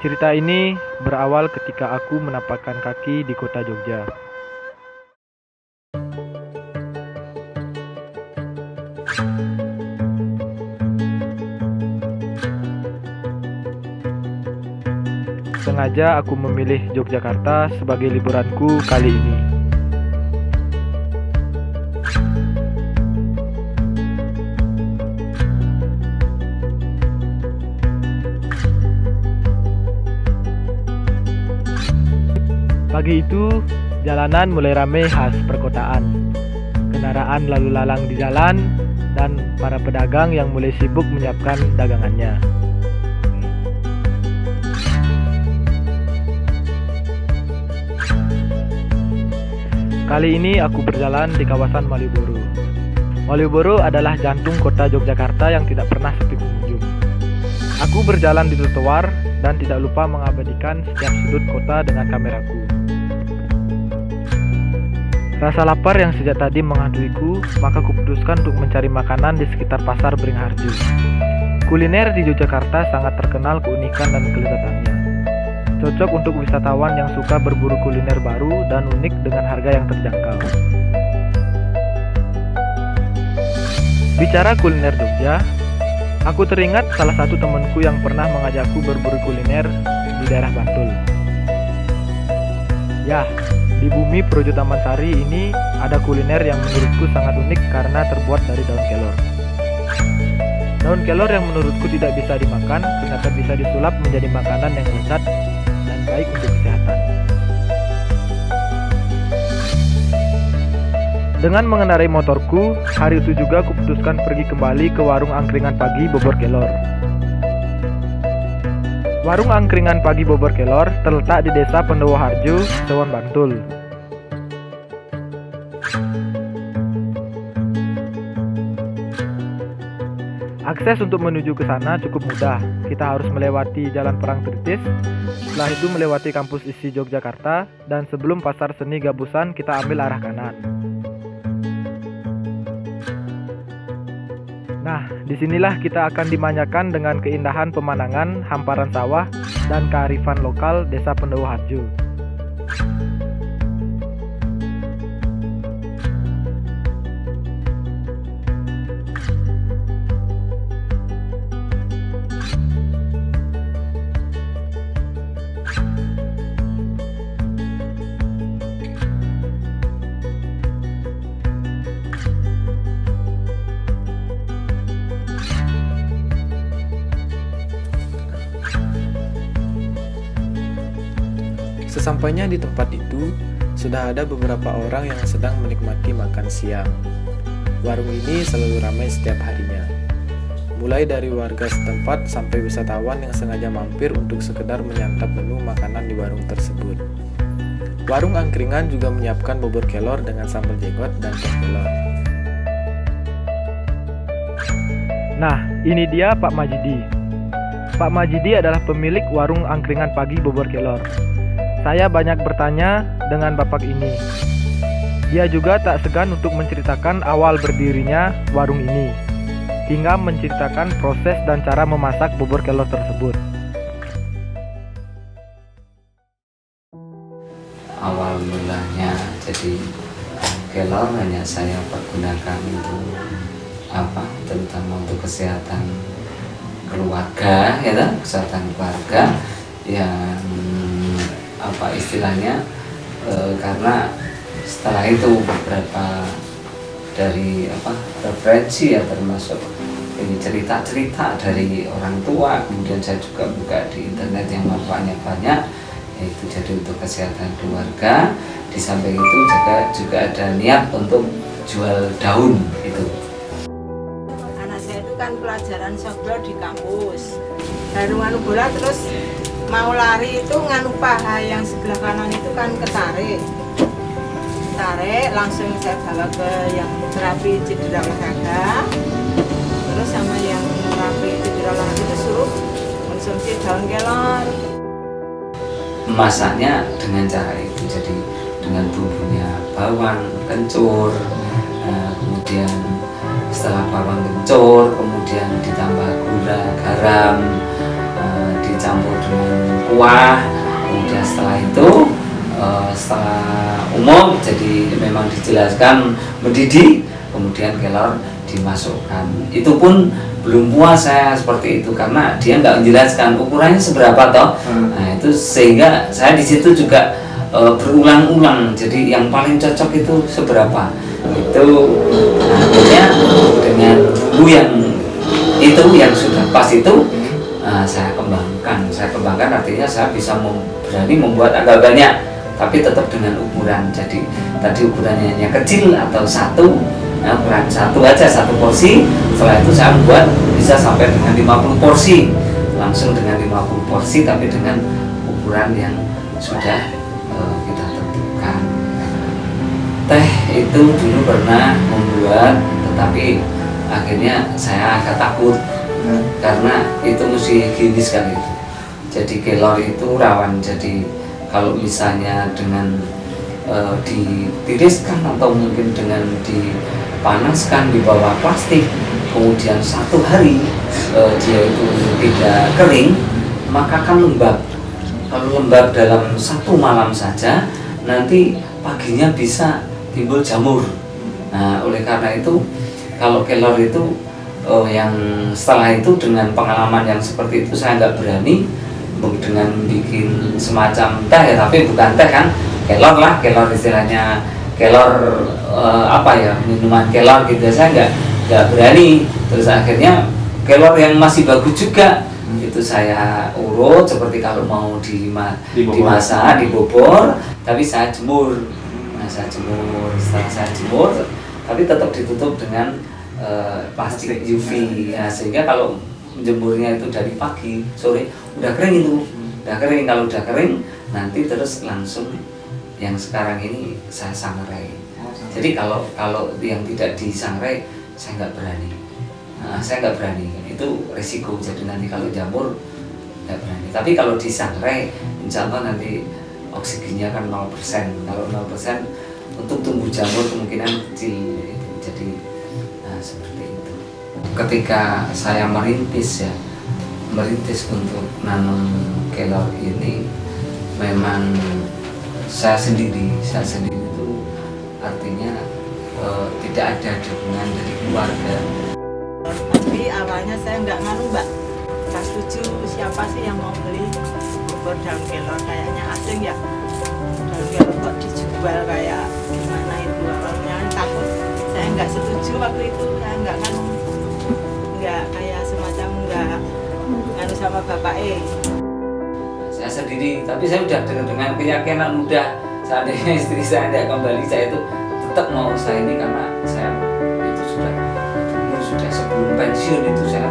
Cerita ini berawal ketika aku menapakkan kaki di kota Jogja. Sengaja aku memilih Yogyakarta sebagai liburanku kali ini. Pagi itu, jalanan mulai ramai khas perkotaan. Kendaraan lalu lalang di jalan, dan para pedagang yang mulai sibuk menyiapkan dagangannya. Kali ini aku berjalan di kawasan Malioboro. Malioboro adalah jantung kota Yogyakarta yang tidak pernah sepi pengunjung. Aku berjalan di trotoar dan tidak lupa mengabadikan setiap sudut kota dengan kameraku. Rasa lapar yang sejak tadi menghantuiku, maka kuputuskan untuk mencari makanan di sekitar pasar Beringharjo. Kuliner di Yogyakarta sangat terkenal keunikan dan kelezatannya. Cocok untuk wisatawan yang suka berburu kuliner baru dan unik dengan harga yang terjangkau. Bicara kuliner Jogja, aku teringat salah satu temanku yang pernah mengajakku berburu kuliner di daerah Bantul. Ya, di bumi Projo Taman Sari ini ada kuliner yang menurutku sangat unik karena terbuat dari daun kelor. Daun kelor yang menurutku tidak bisa dimakan, ternyata bisa disulap menjadi makanan yang lezat dan baik untuk kesehatan. Dengan mengendarai motorku, hari itu juga kuputuskan pergi kembali ke warung angkringan pagi Bobor Kelor. Warung angkringan pagi Bobor Kelor terletak di Desa Pendowoharjo, Sewon, Bantul. Akses untuk menuju ke sana cukup mudah. Kita harus melewati Jalan Perang Tritis, setelah itu melewati kampus ISI Yogyakarta, dan sebelum Pasar Seni Gabusan kita ambil arah kanan. Nah, disinilah kita akan dimanjakan dengan keindahan pemandangan, hamparan sawah, dan kearifan lokal Desa Pendowoharjo. Sesampainya di tempat itu, sudah ada beberapa orang yang sedang menikmati makan siang. Warung ini selalu ramai setiap harinya. Mulai dari warga setempat sampai wisatawan yang sengaja mampir untuk sekedar menyantap menu makanan di warung tersebut. Warung angkringan juga menyiapkan bubur kelor dengan sambal jenggot dan sop kelor. Nah, ini dia Pak Majidi. Pak Majidi adalah pemilik warung angkringan pagi Bobor Kelor. Saya banyak bertanya dengan bapak ini. Dia juga tak segan untuk menceritakan awal berdirinya warung ini, hingga menceritakan proses dan cara memasak bubur kelor tersebut. Awal mulanya jadi kelor hanya saya pergunakan untuk terutama untuk kesehatan keluarga, kesehatan keluarga yang istilahnya karena setelah itu beberapa dari referensi termasuk ini cerita-cerita dari orang tua, kemudian saya juga buka di internet yang manfaatnya banyak, yaitu jadi untuk kesehatan keluarga. Di samping itu juga ada niat untuk jual daun itu. Anak saya itu kan pelajaran sebelah di kampus, baru nganu bola terus mau lari itu nganu paha yang sebelah kanan itu kan tarik langsung saya bawa ke yang terapi cedera olahraga, terus sama yang terapi cedera olahraga itu suruh konsumsi daun kelor. Masaknya dengan cara itu, jadi dengan bumbunya bawang kencur, kemudian setelah bawang kencur kemudian ditambah gula, garam, dicampur dengan kuah, kemudian setelah itu setelah umum jadi memang dijelaskan mendidih, kemudian kelor dimasukkan. Itu pun belum puas saya seperti itu karena dia nggak menjelaskan ukurannya seberapa toh. Nah itu sehingga saya di situ juga berulang-ulang. Jadi yang paling cocok itu seberapa itu. Nah, akhirnya dengan bumbu yang itu yang sudah pas itu saya kembangkan artinya saya bisa berani membuat agak banyak tapi tetap dengan ukuran. Jadi tadi ukurannya hanya kecil atau satu, nah, ukuran satu aja, satu porsi. Setelah itu saya buat bisa sampai dengan 50 porsi, langsung dengan 50 porsi tapi dengan ukuran yang sudah kita tentukan. Teh itu dulu pernah membuat, tetapi akhirnya saya agak takut karena itu mesti higienis sekali itu. Jadi kelor itu rawan, jadi kalau misalnya dengan ditiriskan atau mungkin dengan dipanaskan di bawah plastik, kemudian 1 hari dia itu tidak kering, maka akan lembab. Kalau lembab dalam 1 malam saja, nanti paginya bisa timbul jamur. Nah, oleh karena itu kalau kelor itu yang setelah itu dengan pengalaman yang seperti itu saya nggak berani dengan bikin semacam teh ya, tapi bukan teh kan, kelor lah, kelor istilahnya, kelor minuman kelor gitu, saya nggak berani. Terus akhirnya kelor yang masih bagus juga itu saya urut seperti kalau mau dimasak, dibobor, tapi saya jemur. Nah, setelah saya jemur tapi tetap ditutup dengan plastik UV ya, sehingga kalau menjemurnya itu dari pagi, sore udah kering itu, udah kering. Kalau udah kering nanti terus langsung yang sekarang ini saya sangrai. Jadi kalau yang tidak disangrai saya nggak berani. Saya nggak berani, itu resiko. Jadi nanti kalau jamur nggak berani. Tapi kalau disangrai, insya Allah nanti oksigennya kan 0%. Kalau 0% untuk tumbuh jamur kemungkinan kecil. Jadi seperti itu. Ketika saya merintis untuk nanam kelor ini, memang saya sendiri itu artinya tidak ada dukungan dari keluarga. Tapi awalnya saya nggak nganu mbak, nggak setuju siapa sih yang mau beli bubur daun kelor, kayaknya asing ya, daun kelor kok dijual kayak gimana itu, awalnya takut. Saya nggak setuju waktu itu, saya nggak kayak semacam nggak nganu sama bapak Saya sendiri, tapi saya udah dengan keyakinan udah seandainya istri saya tidak kembali, saya itu tetap mau usaha ini karena saya itu sudah sebelum pensiun itu saya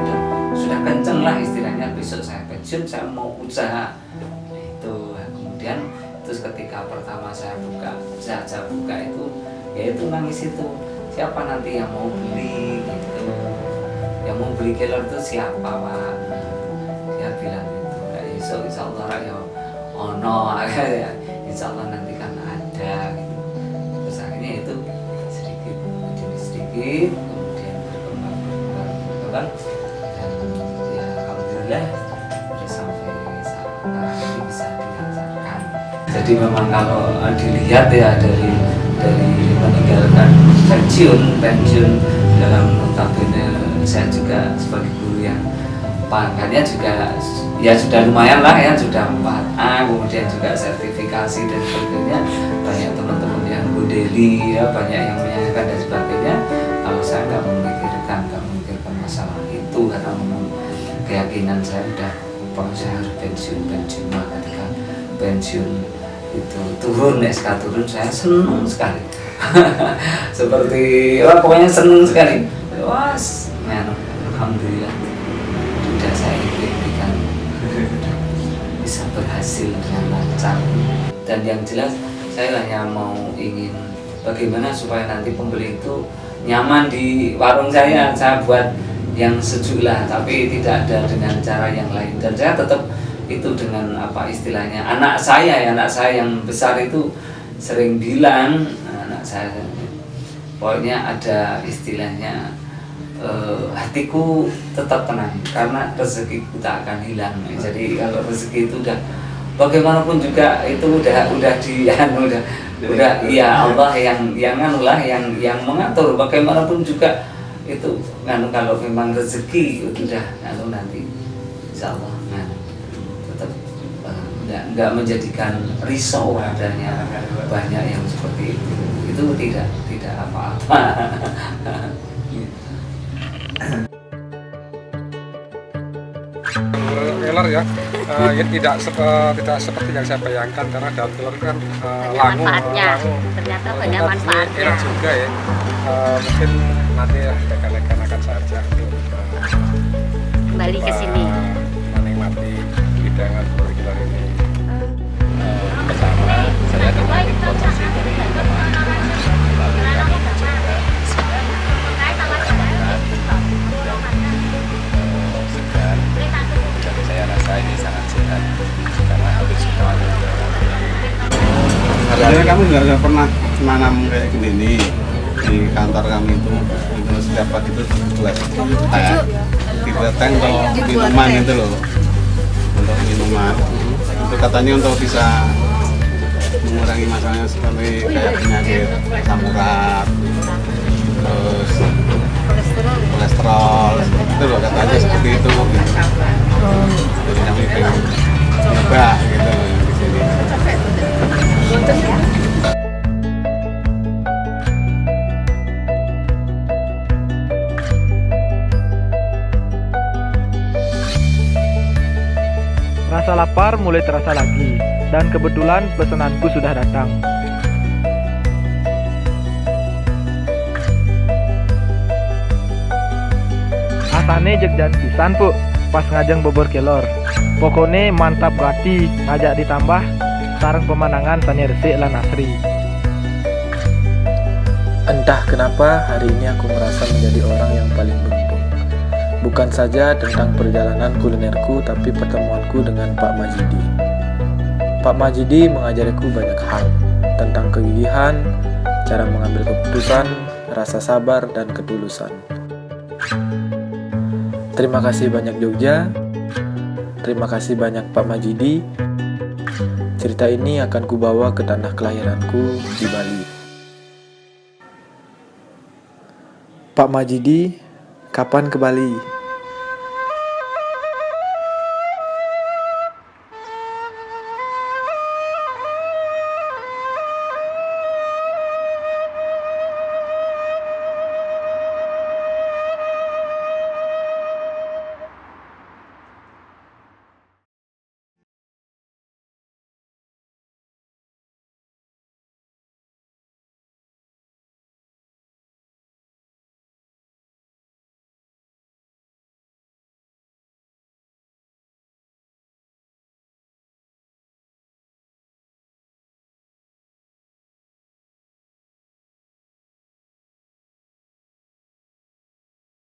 sudah kenceng lah istilahnya, besok saya pensiun saya mau usaha itu. Kemudian terus ketika pertama saya buka itu, yaitu nangis itu, siapa nanti yang mau beli gitu, yang mau beli kelor itu siapa Pak? Dia bilang itu, besok insya Allah ya ono insya Allah nanti kan ada gitu. Terus akhirnya itu sedikit demi sedikit kemudian berkembang dan ya alhamdulillah sampai sekarang ini bisa dirasakan. Jadi memang kalau dilihat ya dari meninggalkan pensiun dalam notabene saya juga sebagai guru yang pangkatnya juga ya sudah lumayan lah ya, sudah 4A, kemudian juga sertifikasi dan sebagainya, banyak teman-teman yang modeli ya, banyak yang menyanyikan dan sebagainya. Kalau saya nggak memikirkan masalah itu karena memang keyakinan saya udah saya harus pensiun maka ketika pensiun itu turun SK turun saya senang sekali seperti pokoknya senang sekali, alhamdulillah sudah saya impikan bisa berhasil dengan lancar. Dan yang jelas saya hanya mau ingin bagaimana supaya nanti pembeli itu nyaman di warung saya buat yang sejuk lah, tapi tidak ada dengan cara yang lain. Dan saya tetap itu dengan apa istilahnya, anak saya yang besar itu sering bilang, anak saya pokoknya ada istilahnya, hatiku tetap tenang karena rezekiku tak akan hilang. Jadi kalau rezeki itu udah bagaimanapun juga itu udah udah ya Allah yang anulah yang mengatur. Bagaimanapun juga itu kalau memang rezeki udah nanti insya Allah tetap nggak menjadikan risau adanya banyak yang seperti itu tidak apa-apa. Kelor ya, ya tidak seperti yang saya bayangkan, karena daun kelor kan langu, ternyata banyak ini manfaatnya. enak juga ya. Mungkin nanti rekan-rekan akan saya ajak untuk Kembali ke sini. menikmati hidangan bubur kelor ini. Pertama saya dengan informasi dari teman, lalu kami mencoba segar, dan saya rasa ini sangat sehat karena hampir semua ada Harusnya kamu nggak pernah nanam kayak gini nih di kantor kami itu setiap pagi itu buat teh, kita teh untuk minuman itu loh, untuk minuman itu katanya untuk bisa mengurangi masalahnya seperti kayak penyakit asam urat, terus kolesterol itu loh katanya seperti itu gitu. Jadi kami pengen coba gitu di sini. Rasa lapar mulai terasa lagi, dan kebetulan pesananku sudah datang. Asane jek jan pisan pu, pas ngajeng bobor kelor. Pokoknya mantap gati, ngajak ditambah sareng pemandangan sani resik lan asri. Entah kenapa hari ini aku merasa menjadi orang yang paling beruntung. Bukan saja tentang perjalanan kulinerku, tapi pertemuanku dengan Pak Majidi. Pak Majidi mengajariku banyak hal tentang kegigihan, cara mengambil keputusan, rasa sabar, dan ketulusan. Terima kasih banyak Jogja. Terima kasih banyak Pak Majidi. Cerita ini akan kubawa ke tanah kelahiranku di Bali. Pak Majidi, kapan ke Bali?